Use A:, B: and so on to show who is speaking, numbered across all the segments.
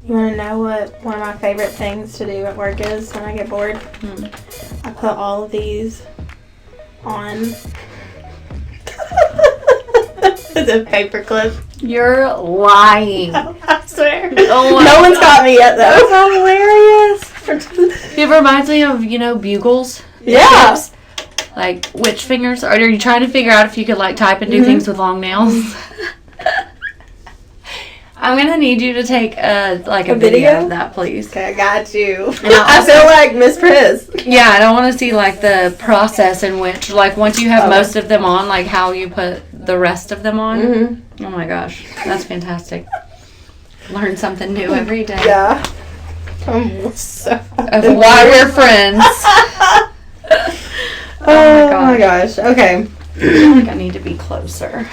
A: You want to know what one of my favorite things to do at work is when I get bored? I put all of these on the paper clip.
B: You're lying.
A: I swear.
B: Oh,
A: no one's caught me yet, though.
B: That's hilarious. It reminds me of, bugles.
A: Yeah.
B: Tips. Like, which fingers? Or are you trying to figure out if you could, type and do things with long nails? I'm going to need you to take, a video of that, please.
A: Okay, I got you. I feel like Miss Priss.
B: Yeah, I don't want to see, the process in which, once you have most of them on, how you put the rest of them on. Mm-hmm. Oh, my gosh. That's fantastic. Learn something new every day.
A: Yeah. So
B: of why we're friends.
A: Oh, my gosh. Okay.
B: I think I need to be closer.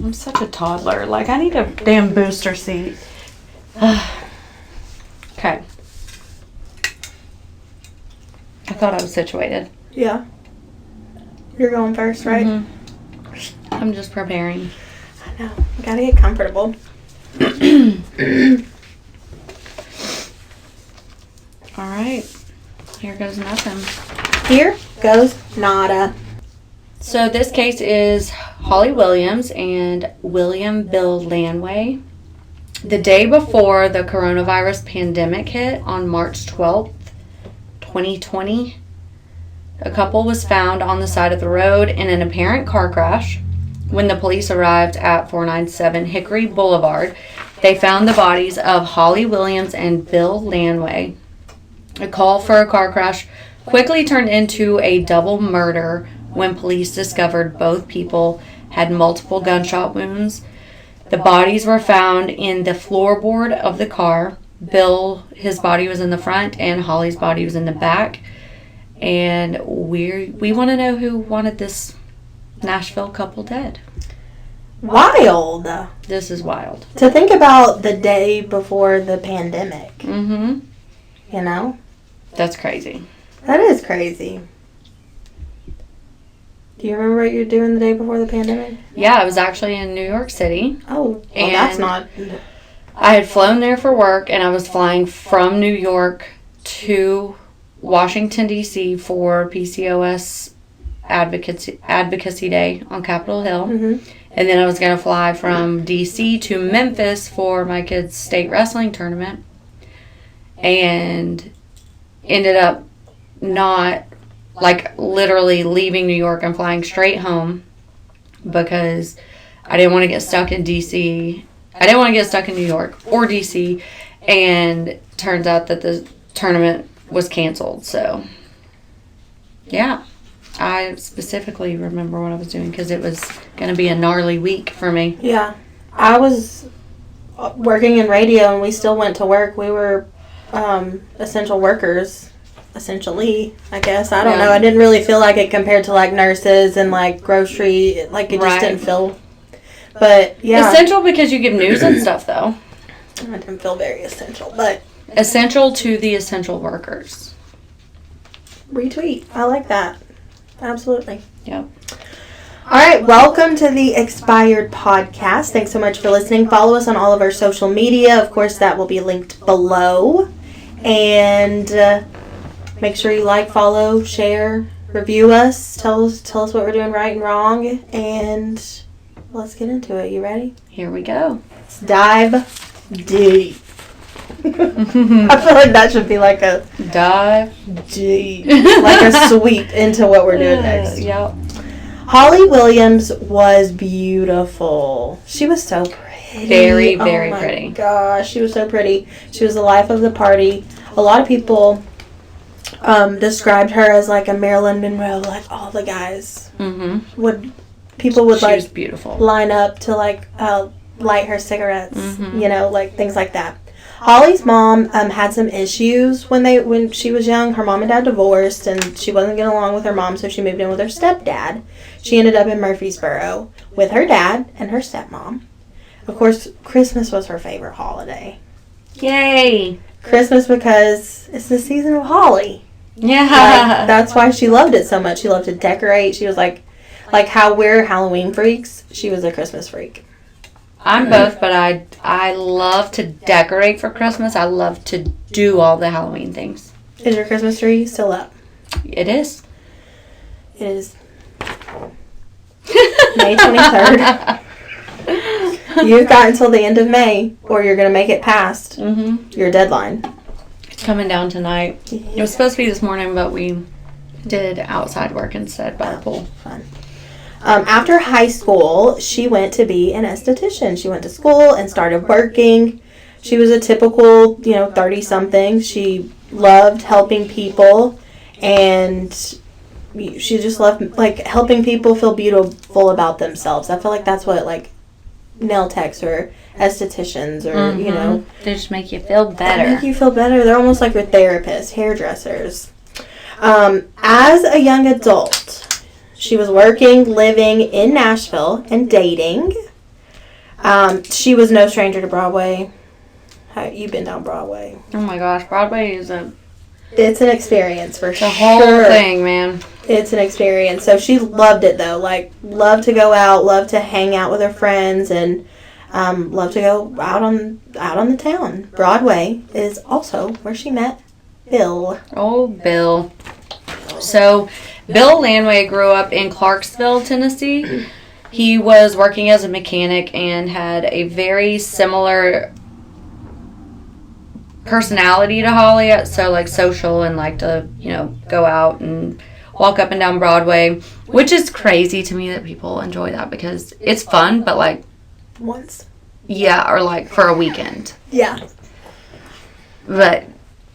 B: I'm such a toddler. I need a damn booster seat. Okay. I thought I was situated.
A: Yeah. You're going first, right?
B: Mm-hmm. I'm just preparing.
A: I know. We gotta get comfortable.
B: All right. Here goes nothing.
A: Here goes nada.
B: So this case is Holly Williams and William Bill Lanway. The day before the coronavirus pandemic hit on March 12th, 2020, a couple was found on the side of the road in an apparent car crash. When the police arrived at 497 Hickory Boulevard, they found the bodies of Holly Williams and Bill Lanway. A call for a car crash quickly turned into a double murder when police discovered both people had multiple gunshot wounds. The bodies were found in the floorboard of the car. Bill, his body was in the front, and Holly's body was in the back. And we want to know who wanted this Nashville couple dead.
A: Wild.
B: This is wild.
A: To think about the day before the pandemic.
B: Mm-hmm.
A: You know?
B: That's crazy.
A: That is crazy. Do you remember what you were doing the day before the pandemic?
B: Yeah, I was actually in New York City.
A: Oh, well, that's not...
B: I had flown there for work, and I was flying from New York to Washington, D.C. for PCOS Advocacy Day on Capitol Hill. Mm-hmm. And then I was going to fly from D.C. to Memphis for my kids' state wrestling tournament. And ended up not... literally leaving New York and flying straight home because I didn't want to get stuck in D.C. I didn't want to get stuck in New York or D.C. And turns out that the tournament was canceled. So, yeah. I specifically remember what I was doing because it was going to be a gnarly week for me.
A: Yeah. I was working in radio and we still went to work. We were essential workers. Essentially, I guess. I don't know. I didn't really feel like it compared to nurses and grocery. It just didn't feel. But yeah,
B: essential because you give news and stuff, though.
A: I didn't feel very essential, but
B: essential to the essential workers.
A: Retweet. I like that. Absolutely.
B: Yep.
A: All right. Welcome to the Expired Podcast. Thanks so much for listening. Follow us on all of our social media. Of course, that will be linked below. And make sure you follow, share, review us. Tell us what we're doing right and wrong. And let's get into it. You ready?
B: Here we go.
A: Let's dive deep. I feel like that should be a
B: dive
A: deep, a sweep into what we're doing next.
B: Yep.
A: Holly Williams was beautiful. She was so pretty.
B: Very, very pretty.
A: Oh my gosh, she was so pretty. She was the life of the party. A lot of people described her as a Marilyn Monroe. All the guys would she was
B: beautiful.
A: Line up to light her cigarettes. Mm-hmm. Things like that. Holly's mom had some issues when she was young. Her mom and dad divorced, and she wasn't getting along with her mom, so she moved in with her stepdad. She ended up in Murfreesboro with her dad and her stepmom. Of course, Christmas was her favorite holiday.
B: Yay!
A: Christmas because it's the season of holly.
B: Yeah.
A: That's why she loved it so much. She loved to decorate. She was like how we're Halloween freaks. She was a Christmas freak.
B: I'm both, but I love to decorate for Christmas. I love to do all the Halloween things.
A: Is your Christmas tree still up?
B: It is.
A: It is May 23rd. You've got until the end of May, or you're going to make it past your deadline.
B: It's coming down tonight. It was supposed to be this morning, but we did outside work instead by the pool.
A: Fun. After high school, she went to be an esthetician. She went to school and started working. She was a typical, 30-something. She loved helping people, and she just loved, helping people feel beautiful about themselves. I feel like that's what, nail techs or estheticians or,
B: They just make you feel better.
A: They make you feel better. They're almost like your therapists, hairdressers. As a young adult, she was working, living in Nashville, and dating. She was no stranger to Broadway. You've been down Broadway.
B: Oh my gosh, Broadway is
A: It's an experience for sure.
B: The whole thing, man.
A: It's an experience. So she loved it though. Loved to go out, loved to hang out with her friends, and loved to go out on the town. Broadway is also where she met Bill.
B: Oh, Bill. So, Bill Lanway grew up in Clarksville, Tennessee. He was working as a mechanic and had a very similar personality to Holly. So, social and liked to, go out and walk up and down Broadway, which is crazy to me that people enjoy that because it's fun, but
A: once.
B: Yeah, or for a weekend.
A: Yeah.
B: But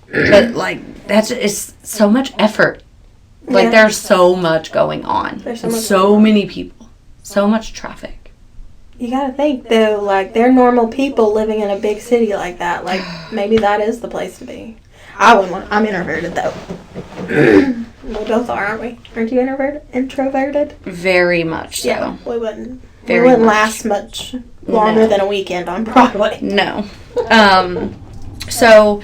B: that's it's so much effort. There's so much going on.
A: There's
B: so many people. So much traffic.
A: You gotta think, though, they're normal people living in a big city like that. Maybe that is the place to be. I wouldn't want... I'm introverted, though. We both are, aren't we? Aren't you introverted?
B: Very much so.
A: Yeah, we wouldn't. We wouldn't last much longer than a weekend on Broadway.
B: No. So...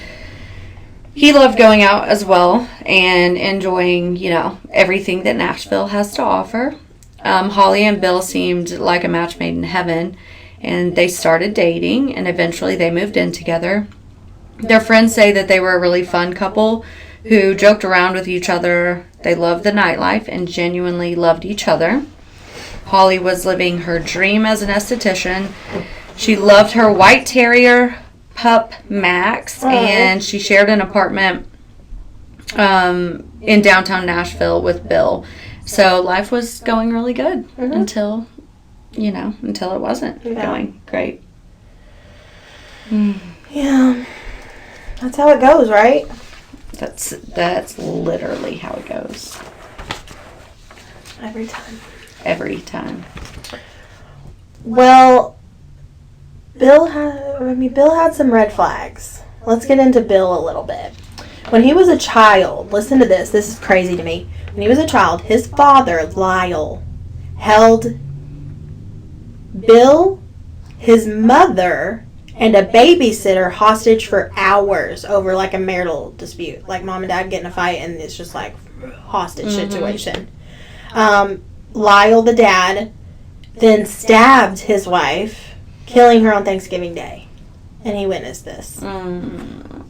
B: He loved going out as well and enjoying, everything that Nashville has to offer. Holly and Bill seemed like a match made in heaven, and they started dating, and eventually they moved in together. Their friends say that they were a really fun couple who joked around with each other. They loved the nightlife and genuinely loved each other. Holly was living her dream as an esthetician. She loved her white terrier pup Max, and she shared an apartment in downtown Nashville with Bill. So life was going really good until it wasn't going great.
A: Yeah, that's how it goes, right?
B: That's literally how it goes.
A: Every time.
B: Every time.
A: Well, Bill had some red flags. Let's get into Bill a little bit. When he was a child, listen to this. This is crazy to me. When he was a child, his father, Lyle, held Bill, his mother, and a babysitter hostage for hours over a marital dispute. Mom and dad get in a fight and it's just hostage situation. Lyle, the dad, then stabbed his wife, killing her on Thanksgiving Day. And he witnessed this.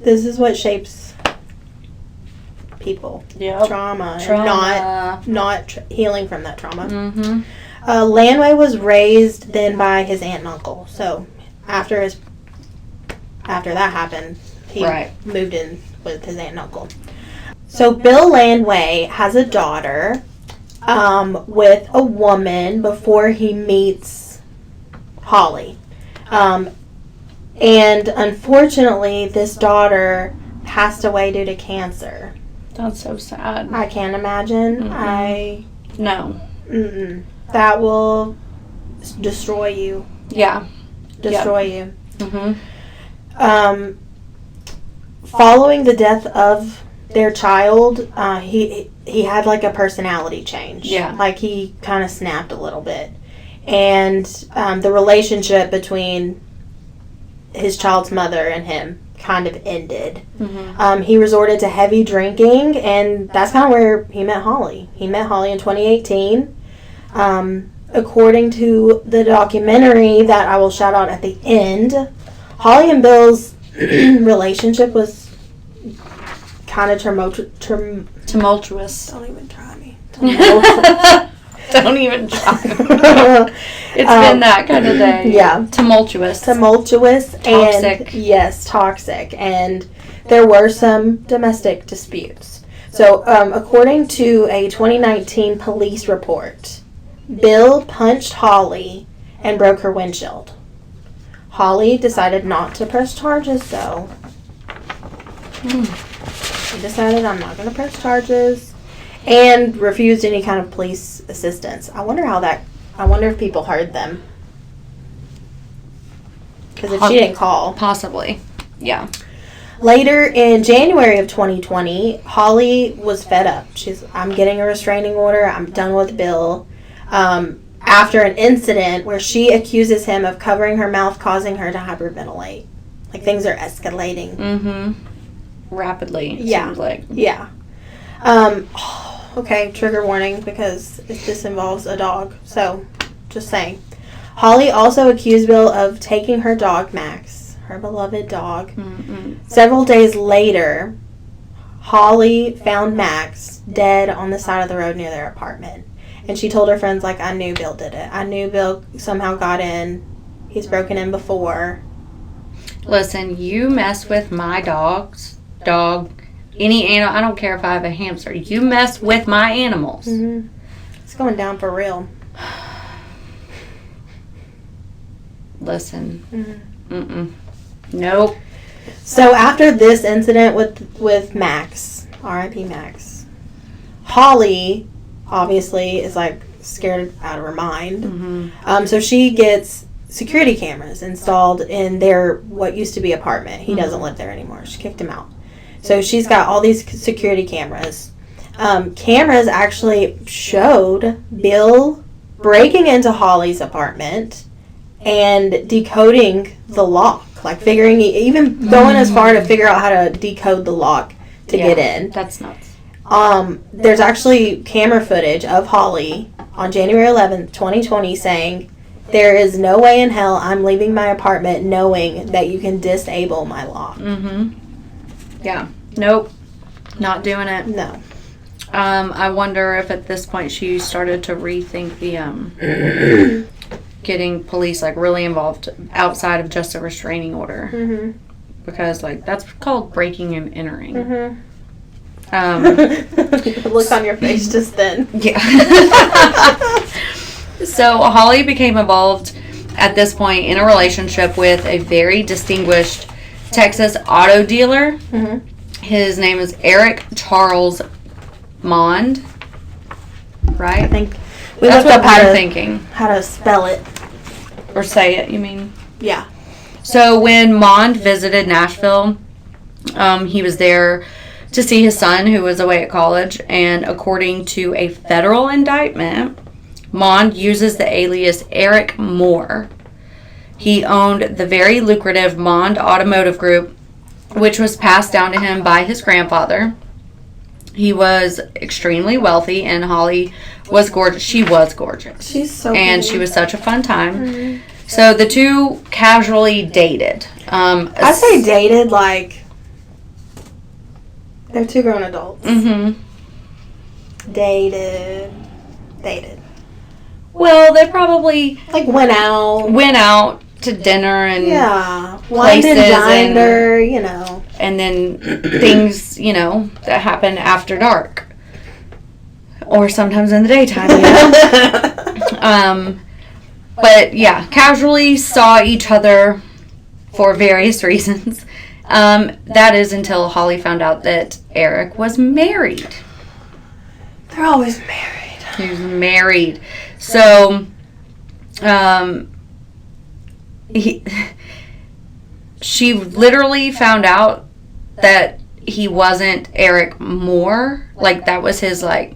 A: This is what shapes people.
B: Yep.
A: Trauma. Not healing from that trauma. Lanway was raised then by his aunt and uncle. So after that happened, he moved in with his aunt and uncle. So Bill Lanway has a daughter with a woman before he meets Holly. And unfortunately, this daughter passed away due to cancer.
B: That's so sad.
A: I can't imagine.
B: No.
A: That will destroy you.
B: Yeah.
A: Destroy you. Following the death of their child, he had a personality change.
B: Yeah.
A: He kind of snapped a little bit. And the relationship between his child's mother and him kind of ended. He resorted to heavy drinking, and that's kind of where he met Holly. He met Holly in 2018. according to the documentary that I will shout out at the end, Holly and Bill's relationship was kind of
B: tumultuous.
A: Don't even try me.
B: Don't even try. It's been that kind of day.
A: Yeah.
B: Tumultuous.
A: Toxic.
B: And
A: yes, toxic. And there were some domestic disputes. So, according to a 2019 police report, Bill punched Holly and broke her windshield. Holly decided not to press charges, though. She decided, I'm not going to press charges, and refused any kind of police assistance. I wonder if people heard them. Because if she didn't call.
B: Possibly. Yeah.
A: Later in January of 2020, Holly was fed up. I'm getting a restraining order. I'm done with Bill. After an incident where she accuses him of covering her mouth, causing her to hyperventilate. Like, things are escalating.
B: Mm-hmm. Rapidly, seems like.
A: Yeah. Okay, trigger warning, because this involves a dog. So, just saying. Holly also accused Bill of taking her dog, Max, her beloved dog.
B: Mm-mm.
A: Several days later, Holly found Max dead on the side of the road near their apartment. And she told her friends, like, I knew Bill did it. I knew Bill somehow got in. He's broken in before.
B: Listen, you mess with my dog, any animal, I don't care if I have a hamster. You mess with my animals.
A: Mm-hmm. It's going down for real.
B: Listen.
A: Mm-hmm.
B: Nope.
A: So after this incident with Max, R.I.P. Max, Holly obviously is like scared out of her mind.
B: Mm-hmm.
A: So she gets security cameras installed in their what used to be apartment. He doesn't live there anymore. She kicked him out. So she's got all these security cameras. Cameras actually showed Bill breaking into Holly's apartment and decoding the lock. Like even going as far to figure out how to decode the lock to get in.
B: That's nuts.
A: There's actually camera footage of Holly on January 11th, 2020 saying, "There is no way in hell I'm leaving my apartment knowing that you can disable my lock."
B: Mm-hmm. Yeah. Nope. Not doing it.
A: No.
B: I wonder if at this point she started to rethink the getting police like really involved outside of just a restraining order.
A: Mm-hmm.
B: Because like that's called breaking and entering.
A: Mm-hmm.
B: The
A: look on your face just then.
B: Yeah. So Holly became involved at this point in a relationship with a very distinguished Texas auto dealer.
A: Mm-hmm.
B: His name is Eric Charles Mond. Right?
A: I think we
B: that's
A: looked
B: what
A: up
B: we're thinking.
A: How to spell it.
B: Or say it, you mean?
A: Yeah.
B: So when Mond visited Nashville, he was there to see his son who was away at college, and according to a federal indictment, Mond uses the alias Eric Moore. He owned the very lucrative Mond Automotive Group, which was passed down to him by his grandfather. He was extremely wealthy, and Holly was gorgeous. She was gorgeous.
A: She's so
B: And
A: cool.
B: she was such a fun time. Mm-hmm. So the two casually dated.
A: I say dated like they're two grown adults.
B: Mm-hmm.
A: Dated.
B: Well, they probably
A: Like went out
B: to dinner and
A: wined and dined
B: and,
A: her, you know.
B: And then things, you know, that happen after dark. Or sometimes in the daytime, you know. But yeah, casually saw each other for various reasons. That is until Holly found out that Eric was married.
A: They're always married.
B: He was married. So, she literally found out that he wasn't Eric Moore. Like, that was his, like,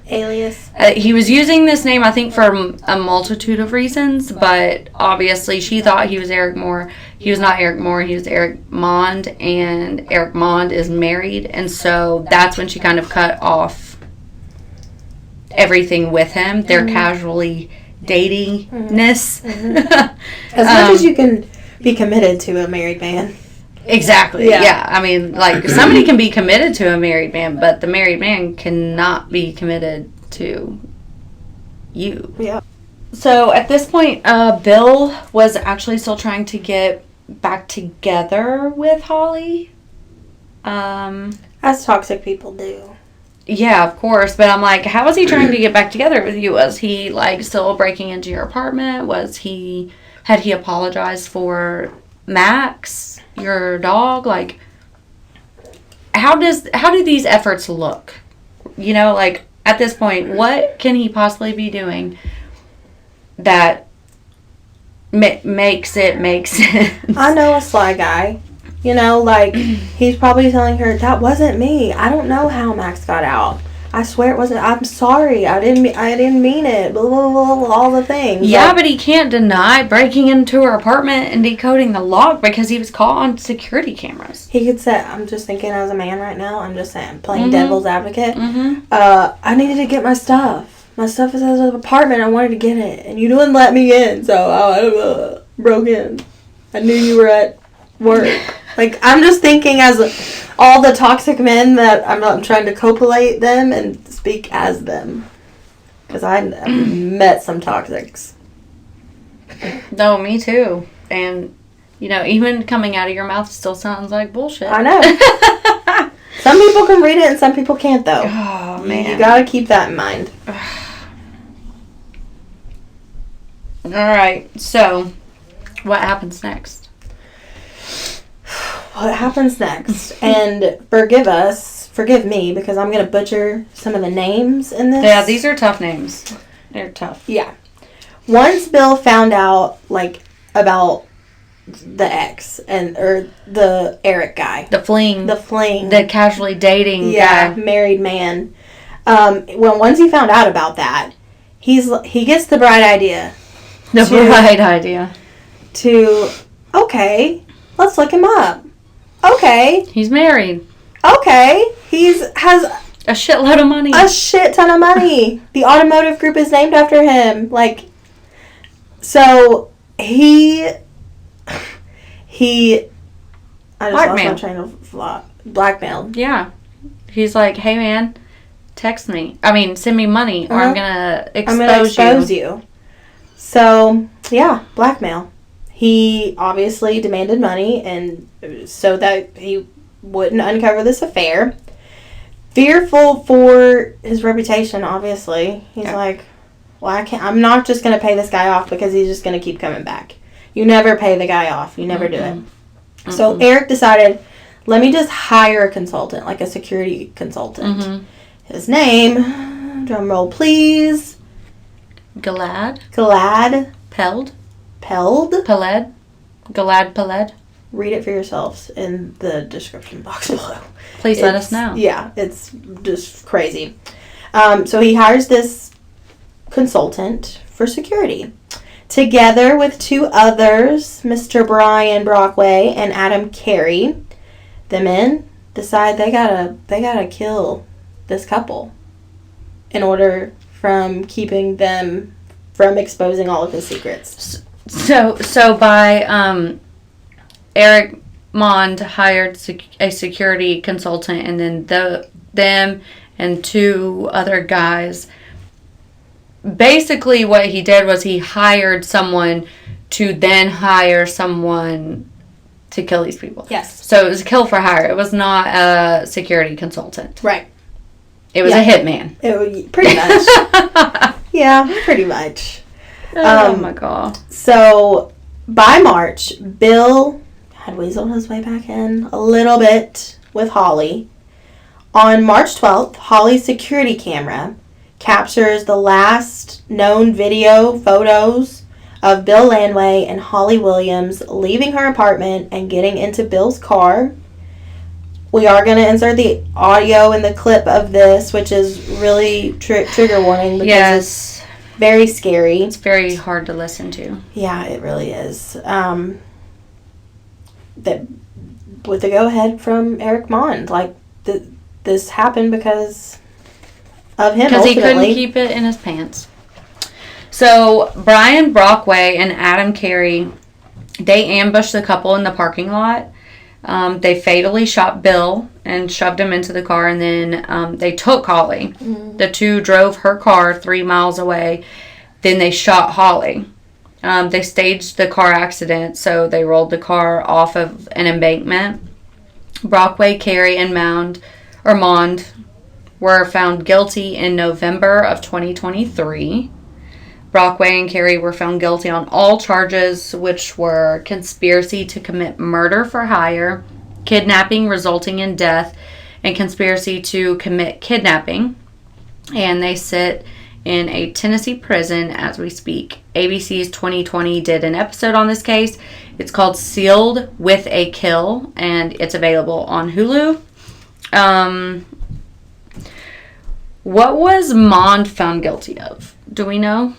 A: alias.
B: He was using this name, I think, for a multitude of reasons, but obviously she thought he was Eric Moore. He was not Eric Moore, he was Eric Mond, and Eric Mond is married, and so that's when she kind of cut off everything with him. They're casually datingness.
A: As much as you can be committed to a married man.
B: Exactly. Yeah. I mean, like, somebody can be committed to a married man, but the married man cannot be committed to you.
A: Yeah.
B: So at this point, Bill was actually still trying to get back together with Holly.
A: As toxic people do.
B: Yeah, of course. But I'm like, how was he trying to get back together with you? Was he, like, still breaking into your apartment? Had he apologized for Max, your dog? Like, how do these efforts look? You know, like, at this point, what can he possibly be doing that makes it make sense?
A: I know a sly guy. You know, like, he's probably telling her, that wasn't me. I don't know how Max got out. I swear it wasn't. I'm sorry. I didn't mean it. Blah, blah, blah, blah, all the things.
B: Yeah, like, but he can't deny breaking into her apartment and decoding the lock because he was caught on security cameras.
A: He could say, I'm just thinking as a man right now. I'm just saying, playing devil's advocate. I needed to get my stuff. My stuff is in the apartment. I wanted to get it. And you didn't let me in. So I broke in. I knew you were at work. Like, I'm just thinking as all the toxic men that I'm trying to copulate them and speak as them. Because I met some toxics.
B: No, me too. And, you know, even coming out of your mouth still sounds like bullshit.
A: I know. Some people can read it and some people can't, though.
B: Oh, man.
A: You gotta keep that in mind.
B: All right. So, what happens next?
A: What happens next? And forgive me, because I'm going to butcher some of the names in this.
B: Yeah, these are tough names. They're tough.
A: Yeah. Once Bill found out, like, about the ex, or the Eric guy.
B: The fling. The casually dating guy.
A: Married man. Once he found out about that, he gets the bright idea. To, okay, let's look him up. Okay.
B: He's married.
A: Okay. Has
B: a shitload of money.
A: A shit ton of money. The automotive group is named after him. Like, so he I just lost my train of thought. Blackmailed.
B: Yeah. He's like, hey man, send me money or I'm gonna expose you.
A: So, yeah, blackmail. He obviously demanded money, and so that he wouldn't uncover this affair. Fearful for his reputation, obviously. He's like, well, I'm not just going to pay this guy off because he's just going to keep coming back. You never pay the guy off. You never do it. So Eric decided, let me just hire a consultant, like a security consultant. His name, drum roll please.
B: Galad.
A: Peld.
B: Peled. Galad.
A: Read it for yourselves in the description box below.
B: Please let us know.
A: Yeah, it's just crazy. So he hires this consultant for security. Together with two others, Mr. Brian Brockway and Adam Carey, the men decide they gotta kill this couple in order from keeping them from exposing all of his secrets.
B: So by Eric Mond hired a security consultant, and then them and two other guys. Basically, what he did was he hired someone to then hire someone to kill these people.
A: Yes.
B: So it was a kill for hire. It was not a security consultant.
A: Right.
B: It was a hitman.
A: Pretty much. Yeah, pretty much.
B: Oh my god.
A: So by March, Bill had weaseled his way back in a little bit with Holly. On March 12th, Holly's security camera captures the last known video photos of Bill Lanway and Holly Williams leaving her apartment and getting into Bill's car. We are going to insert the audio in the clip of this, which is really trigger warning because it's very scary.
B: It's very hard to listen to.
A: Yeah, it really is. That with the go-ahead from Eric Mond, like this happened because of him.
B: Because he couldn't keep it in his pants. So Brian Brockway and Adam Carey, they ambushed the couple in the parking lot. They fatally shot Bill and shoved him into the car, and then they took Holly. Mm-hmm. The two drove her car 3 miles away. Then they shot Holly. They staged the car accident, so they rolled the car off of an embankment. Brockway, Carey, and Mond were found guilty in November of 2023. Brockway and Carey were found guilty on all charges, which were conspiracy to commit murder for hire, kidnapping resulting in death, and conspiracy to commit kidnapping. And they sit in a Tennessee prison as we speak. ABC's 2020 did an episode on this case. It's called Sealed with a Kill, and it's available on Hulu. What was Mond found guilty of? Do we know?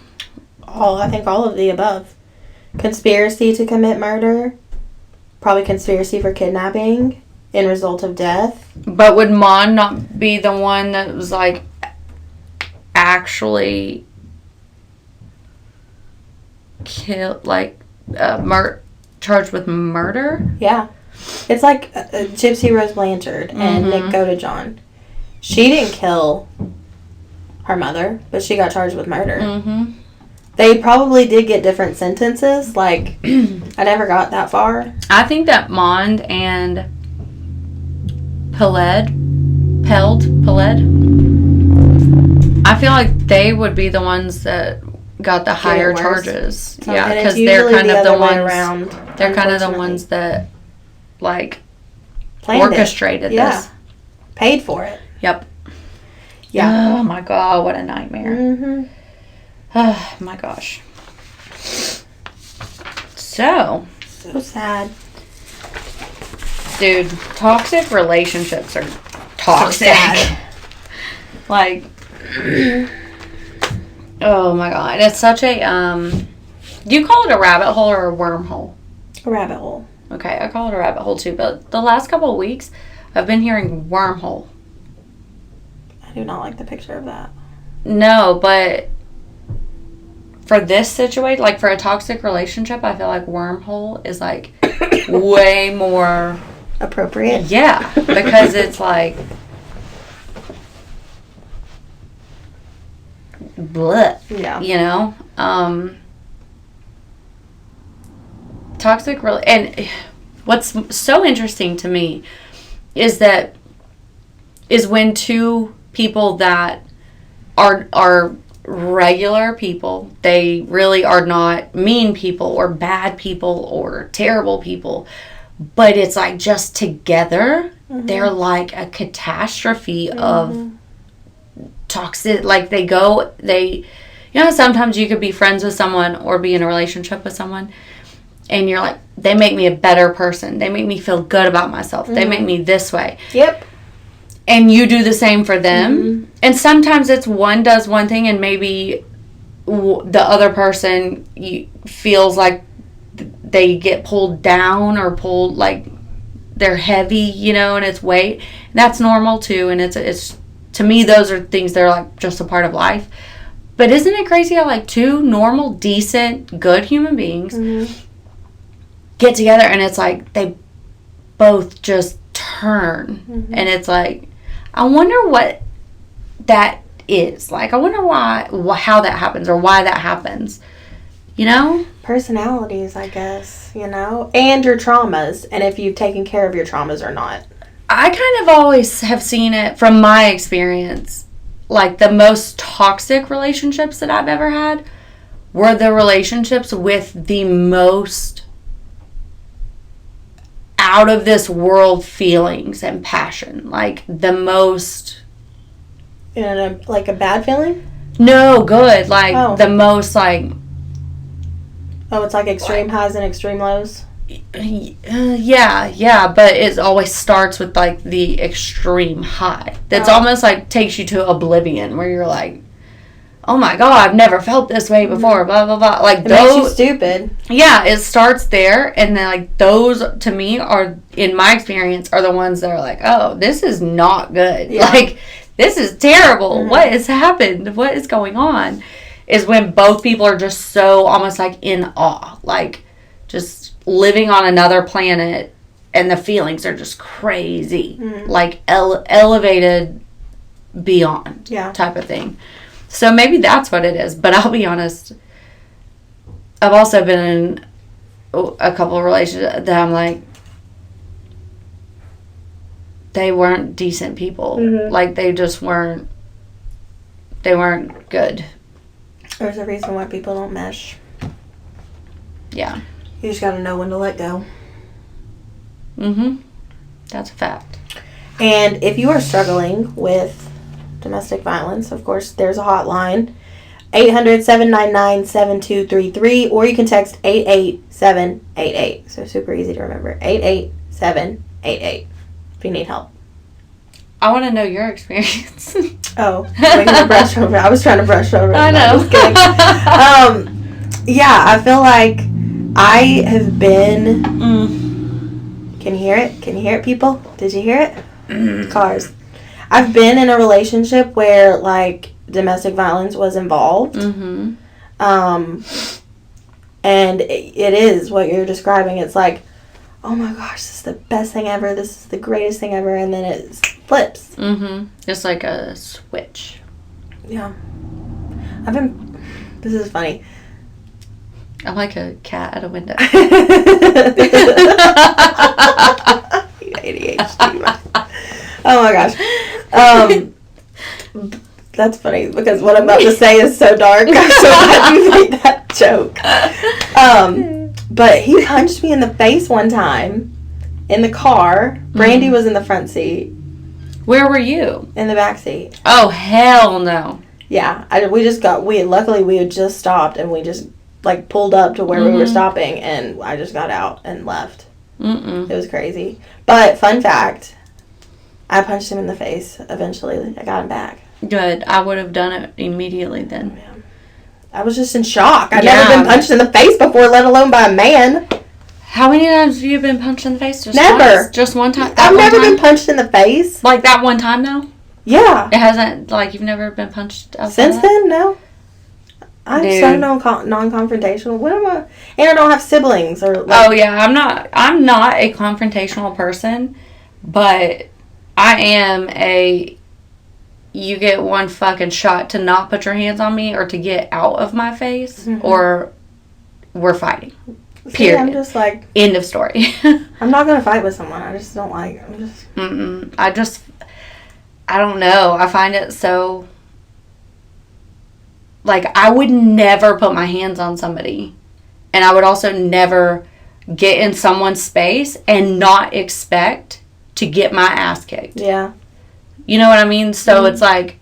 A: I think all of the above. Conspiracy to commit murder. Probably conspiracy for kidnapping in result of death.
B: But would Mond not be the one that was like actually killed, like charged with murder?
A: Yeah. It's like Gypsy Rose Blanchard and Nick Godejohn. She didn't kill her mother, but she got charged with murder. Mm-hmm. They probably did get different sentences. Like, I never got that far.
B: I think that Mond and Peled, I feel like they would be the ones that got the higher charges. Yeah, because they're kind of the ones. They're kind of the ones that like orchestrated this.
A: Paid for it.
B: Yep.
A: Yeah.
B: Oh my God, what a nightmare. Mm-hmm. Oh my gosh. So
A: sad.
B: Dude, toxic relationships are toxic. So like, oh my God. It's such a, do you call it a rabbit hole or a wormhole?
A: A rabbit hole.
B: Okay, I call it a rabbit hole too, but the last couple of weeks, I've been hearing wormhole.
A: I do not like the picture of that.
B: No, but for this situation, like for a toxic relationship, I feel like wormhole is like way more
A: appropriate.
B: Yeah, because it's like bleh.
A: Yeah.
B: You know? Toxic and what's so interesting to me is when two people that are regular people, they really are not mean people or bad people or terrible people, but it's like just together they're like a catastrophe of toxic. Like you know, sometimes you could be friends with someone or be in a relationship with someone and you're like, they make me a better person, they make me feel good about myself, they make me this way.
A: Yep.
B: And you do the same for them. And sometimes it's one does one thing and maybe the other person feels like they get pulled down or pulled, like they're heavy, you know, and it's weight. That's normal too. And it's to me, those are things that are like just a part of life. But isn't it crazy how like two normal, decent, good human beings get together and it's like they both just turn. And it's like, I wonder what that is. Like, I wonder how that happens or why that happens. You know?
A: Personalities, I guess, you know? And your traumas, and if you've taken care of your traumas or not.
B: I kind of always have seen it from my experience. Like, the most toxic relationships that I've ever had were the relationships with the most out of this world feelings and passion. Like the most
A: like a bad feeling?
B: No, good. Like the most like
A: it's like extreme highs and extreme lows?
B: Yeah, but it always starts with like the extreme high. That's almost like takes you to oblivion where you're like, oh my God, I've never felt this way before, blah, blah, blah. Like,
A: it makes you stupid.
B: Yeah, it starts there, and then, like, those, to me, are, in my experience, are the ones that are like, oh, this is not good. Yeah. Like, this is terrible. What has happened? What is going on? is when both people are just so almost like in awe, like just living on another planet, and the feelings are just crazy, like elevated beyond type of thing. So maybe that's what it is. But I'll be honest, I've also been in a couple of relationships that I'm like, they weren't decent people. Like, they just weren't, they weren't good.
A: There's a reason why people don't mesh.
B: Yeah.
A: You just gotta know when to let go.
B: That's a fact.
A: And if you are struggling with domestic violence, of course, there's a hotline, 800-799-7233, or you can text 88788. So super easy to remember, 88788, if you need help.
B: I want to know your experience.
A: Oh, brush over. I was trying to brush over.
B: I know.
A: Just kidding. Yeah, I feel like I have been. Can you hear it? Can you hear it, people? Did you hear it? Cars. I've been in a relationship where, like, domestic violence was involved. And it is what you're describing. It's like, oh my gosh, this is the best thing ever. This is the greatest thing ever. And then it flips.
B: It's like a switch.
A: Yeah. This is funny.
B: I'm like a cat at a window.
A: ADHD. Oh my gosh. That's funny because what I'm about to say is so dark. I'm so glad you made that joke. But he punched me in the face one time in the car. Brandy was in the front seat.
B: Where were you?
A: In the back seat.
B: Oh, hell no.
A: Yeah. Luckily we had just stopped and we just like pulled up to where we were stopping, and I just got out and left. It was crazy. But fun fact, I punched him in the face eventually. I got him back.
B: Good. I would have done it immediately then.
A: Yeah. I was just in shock. I'd never been punched in the face before, let alone by a man.
B: How many times have you been punched in the face? Just
A: never.
B: Once? Just one time?
A: I've never been punched in the face.
B: Like that one time, though?
A: Yeah.
B: It hasn't, like, you've never been punched outside
A: since then? No. I'm so non-confrontational. What am I? And I don't have siblings or. Like,
B: oh yeah, I'm not a confrontational person, but I am a. You get one fucking shot to not put your hands on me or to get out of my face, or we're fighting. Period.
A: I'm just like.
B: End of story.
A: I'm not gonna fight with someone. I just don't like.
B: I don't know. I find it so. Like, I would never put my hands on somebody. And I would also never get in someone's space and not expect to get my ass kicked.
A: Yeah.
B: You know what I mean? So it's like,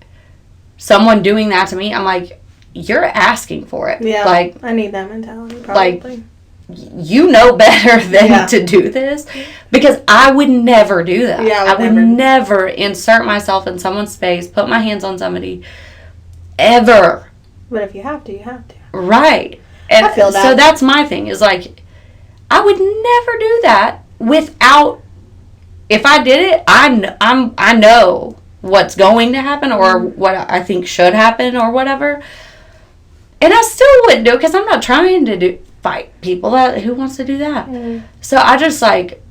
B: someone doing that to me, I'm like, you're asking for it.
A: Yeah.
B: Like,
A: I need that mentality, probably.
B: Like, you know better than to do this. Because I would never do that.
A: Yeah,
B: I would never insert myself in someone's space, put my hands on somebody, ever.
A: But if you have to, you have to.
B: Right. And
A: I feel that.
B: So that's my thing, is like, I would never do that without, if I did it, I know what's going to happen or what I think should happen or whatever. And I still wouldn't do it because I'm not trying to fight people. Who wants to do that? So I just like,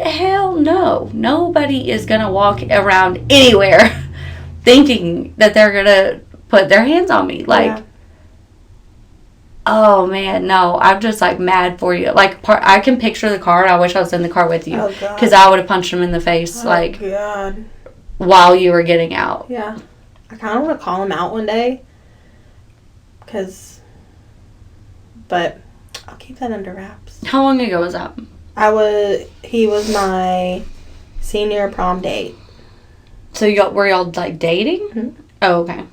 B: hell no. Nobody is going to walk around anywhere thinking that they're going to put their hands on me. Like, oh man, no, I'm just like mad for you. Like, I can picture the car. I wish I was in the car with you. Because I would have punched him in the face,
A: God.
B: While you were getting out.
A: Yeah. I kind of want to call him out one day. But I'll keep that under wraps.
B: How long ago was that?
A: He was my senior prom date.
B: So were y'all like dating? Oh, okay.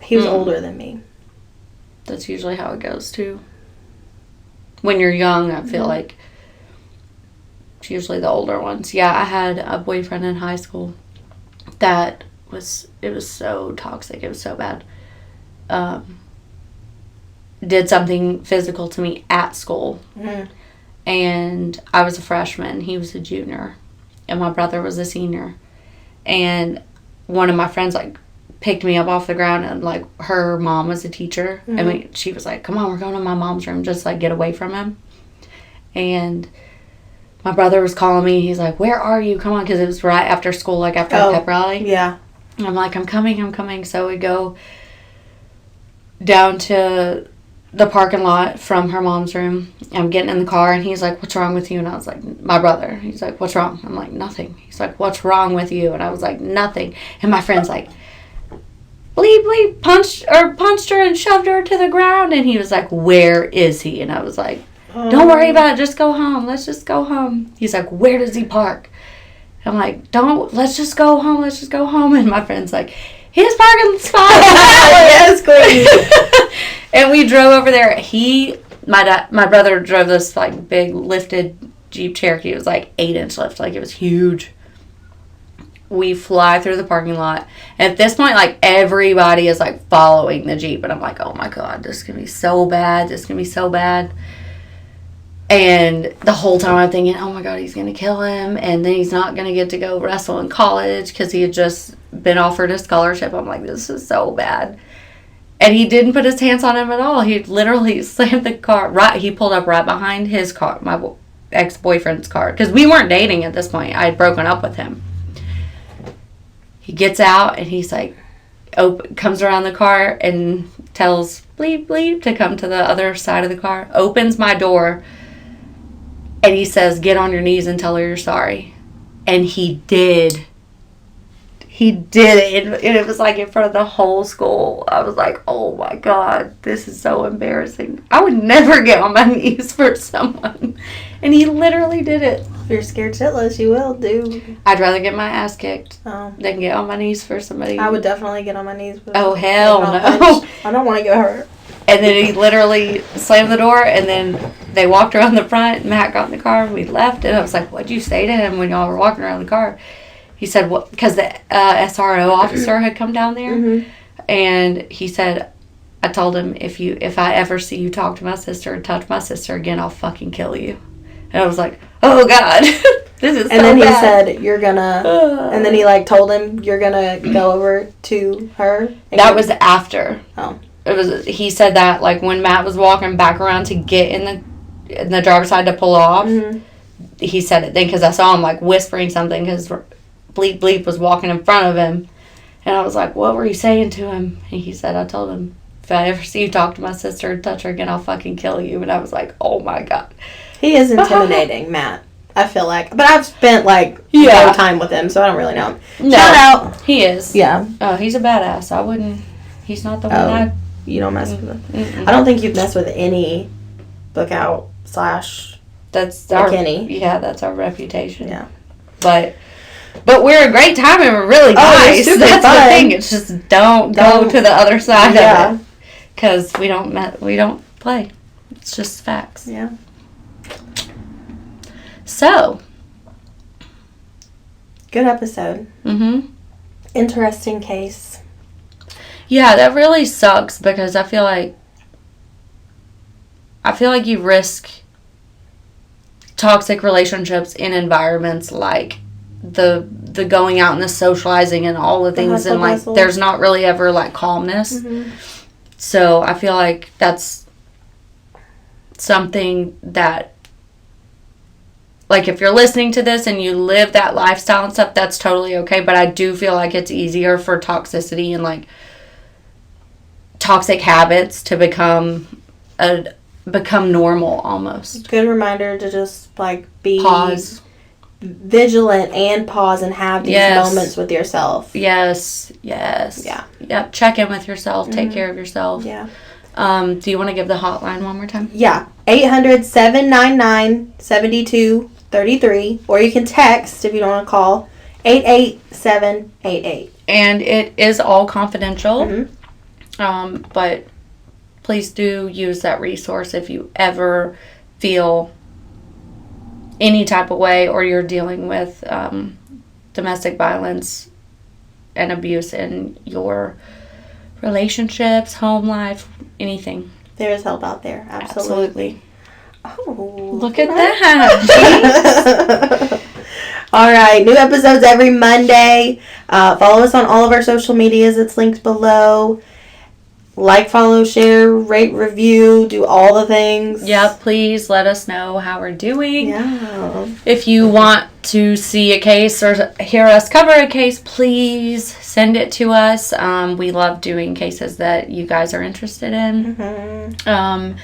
A: He was older than me.
B: That's usually how it goes, too. When you're young, I feel like it's usually the older ones. Yeah, I had a boyfriend in high school it was so toxic. It was so bad. Did something physical to me at school. And I was a freshman. He was a junior. And my brother was a senior. And one of my friends, like, picked me up off the ground, and like her mom was a teacher.
A: Mm-hmm.
B: And she was like, come on, we're going to my mom's room, just like get away from him. And my brother was calling me. He's like, where are you? Come on, because it was right after school, like after a pep rally.
A: Yeah.
B: And I'm like, I'm coming. So we go down to the parking lot from her mom's room. I'm getting in the car, and he's like, what's wrong with you? And I was like, my brother. He's like, what's wrong? I'm like, nothing. He's like, what's wrong with you? And I was like, nothing. And my friend's like, bleep, punched her and shoved her to the ground. And he was like, where is he? And I was like, don't worry about it. Just go home. Let's just go home. He's like, where does he park? I'm like, let's just go home. And my friend's like, his parking spot.
A: Yes, queen.
B: And we drove over there. My brother drove this like big lifted Jeep Cherokee. It was like 8-inch lift. Like it was huge. We fly through the parking lot. And at this point, like everybody is like following the Jeep. And I'm like, oh my God, this is going to be so bad. And the whole time I'm thinking, oh my God, he's going to kill him. And then he's not going to get to go wrestle in college because he had just been offered a scholarship. I'm like, this is so bad. And he didn't put his hands on him at all. He literally slammed the car. He pulled up right behind his car, my ex-boyfriend's car. Because we weren't dating at this point. I had broken up with him. He gets out and he's like, comes around the car and tells bleep to come to the other side of the car. Opens my door. And he says, get on your knees and tell her you're sorry. And he did. He did it. And it was like in front of the whole school. I was like, oh my God, this is so embarrassing. I would never get on my knees for someone. And he literally did it.
A: If you're scared shitless, you will do.
B: I'd rather get my ass kicked than get on my knees for somebody.
A: I would definitely get on my knees.
B: Oh, hell no.
A: I don't want to get hurt.
B: And then he literally slammed the door, and then they walked around the front. Matt got in the car, and we left. And I was like, what'd you say to him when y'all were walking around the car? He said, what? Because the SRO officer had come down there. Mm-hmm. And he said, I told him, if I ever see you talk to my sister or touch my sister again, I'll fucking kill you. And I was like, oh, God. This is so bad.
A: And then he said, you're gonna... and then he, like, told him, you're gonna go over to her.
B: That was after.
A: Oh.
B: He said that, like, when Matt was walking back around to get in the driver's side to pull off, mm-hmm. He said it then because I saw him, like, whispering something because Bleep was walking in front of him. And I was like, what were you saying to him? And he said, I told him, if I ever see you talk to my sister or touch her again, I'll fucking kill you. And I was like, oh, my God.
A: He is intimidating, Matt. I feel like. But I've spent, like, no time with him, so I don't really know him. No, shout out.
B: He is.
A: Yeah.
B: Oh, he's a badass. I wouldn't... He's not the one
A: you don't mess with him. Mm-mm. I don't think you'd mess with any lookout /
B: that's our
A: Kenny.
B: Yeah, that's our reputation.
A: Yeah.
B: But we're a great time and we're really nice. That's fun. The thing. It's just don't go to the other side of it because we don't play. It's just facts.
A: Yeah.
B: So.
A: Good episode.
B: Mm-hmm.
A: Interesting case.
B: Yeah, that really sucks because I feel like you risk toxic relationships in environments like the going out and the socializing and all the things and like there's not really ever like calmness. Mm-hmm. So I feel like that's something that like if you're listening to this and you live that lifestyle and stuff, that's totally okay. But I do feel like it's easier for toxicity and like toxic habits to become normal almost.
A: Good reminder to just like be
B: pause,
A: vigilant and pause and have these moments with yourself.
B: Yes. Yeah. Yep. Check in with yourself. Take care of yourself.
A: Yeah.
B: Do you want to give the hotline one more time?
A: Yeah. 800-799-7233. Or you can text if you don't want to call 88788.
B: And it is all confidential. Mm-hmm. But please do use that resource if you ever feel any type of way or you're dealing with domestic violence and abuse in your relationships, home life, anything.
A: There is help out there. Absolutely.
B: Oh, look at that.
A: All right, new episodes every Monday. Follow us on all of our social medias. It's linked below. Like, follow, share, rate, review, do all the things.
B: Yep, please let us know how we're doing.
A: Yeah.
B: If you want to see a case or hear us cover a case, please send it to us. We love doing cases that you guys are interested in.
A: Mm-hmm.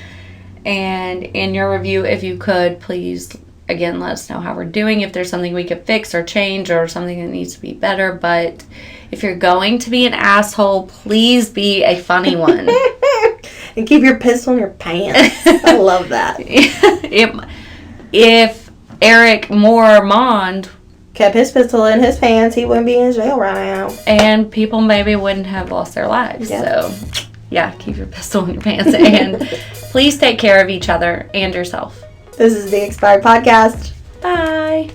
B: And in your review, if you could, please, again, let us know how we're doing, if there's something we could fix or change or something that needs to be better. But if you're going to be an asshole, please be a funny one.
A: And keep your pistol in your pants. I love that.
B: If Eric Mormond
A: kept his pistol in his pants, he wouldn't be in jail right now.
B: And people maybe wouldn't have lost their lives.
A: Yep.
B: So, yeah, keep your pistol in your pants. And please take care of each other and yourself.
A: This is the Expired Podcast.
B: Bye.